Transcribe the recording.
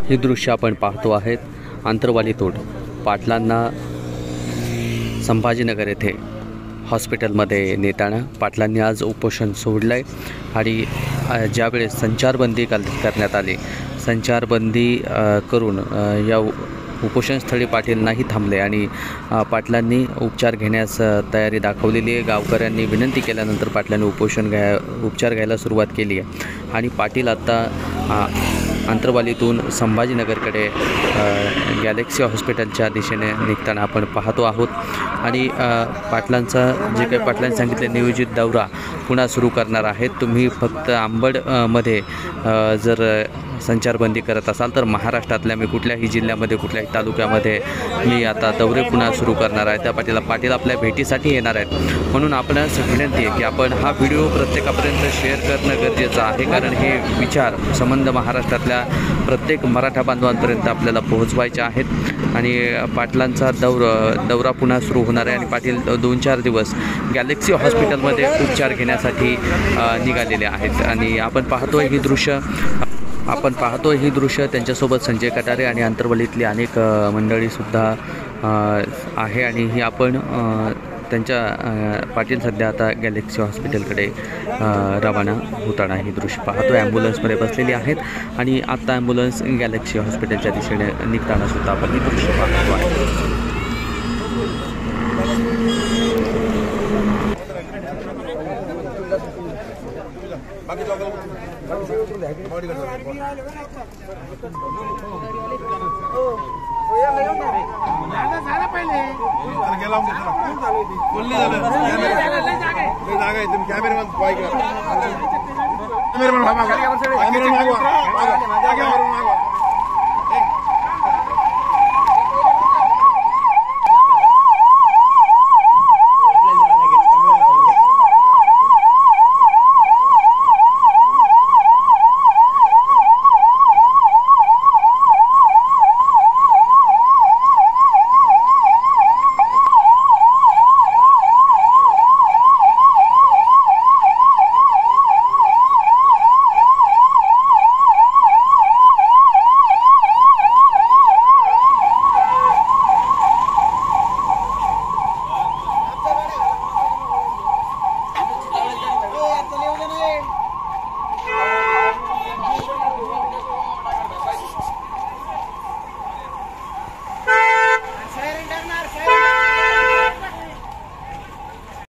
हे दृश्य आपण पाहतो आहेत आंतरवाली तोड पाटलांना संभाजीनगर येथे हॉस्पिटलमध्ये नेताना पाटलांनी आज उपोषण सोडलं आहे आणि ज्यावेळेस संचारबंदी करण्यात आली संचारबंदी करून या उपोषणस्थळी पाटील नाही थांबले आणि पाटलांनी उपचार घेण्यास तयारी दाखवलेली आहे। गावकऱ्यांनी विनंती केल्यानंतर पाटलांनी उपचार घ्यायला सुरुवात केली आहे आणि पाटील आता आंतरवालीतून संभाजीनगरकडे गॅलेक्सी हॉस्पिटलच्या दिशेने निघताना आपण पाहतो आहोत आणि पाटलांचा जे काही पाटलांनी सांगितले नियोजित दौरा पुन्हा सुरू करणार आहेत। तुम्ही फक्त अंबडमध्ये जर संचारबंदी करत असाल तर महाराष्ट्रातल्या मी कुठल्याही जिल्ह्यामध्ये कुठल्याही तालुक्यामध्ये मी आता दौरे पुन्हा सुरू करणार आहे। त्या पाटील आपल्या भेटीसाठी येणार आहेत म्हणून आपणास विनंती आहे की आपण हा व्हिडिओ प्रत्येकापर्यंत शेअर करणं गरजेचं आहे कारण हे विचार संबंध महाराष्ट्रातल्या प्रत्येक मराठा बांधवांपर्यंत आपल्याला पोहोचवायचे आहेत आणि पाटलांचा दौरा पुन्हा सुरू होणार आहे आणि पाटील 2-4 दिवस गॅलेक्सी हॉस्पिटलमध्ये उपचार घेण्यासाठी निघालेले आहेत आणि आपण पाहतोय ही दृश्य त्यांच्यासोबत संजय कटारे आणि आंतरवलीतली अनेक मंडळीसुद्धा आहे आणि ही आपण त्यांच्या पाटील सध्या आता गॅलेक्सी हॉस्पिटलकडे रवाना होताना ही दृश्य पाहतोय। ॲम्ब्युलन्समध्ये बसलेली आहेत आणि आता ॲम्ब्युलन्स गॅलेक्सी हॉस्पिटलच्या दिशेने निघताना सुद्धा आपण ही दृश्य पाहतो आहे। कॅमेरामॅन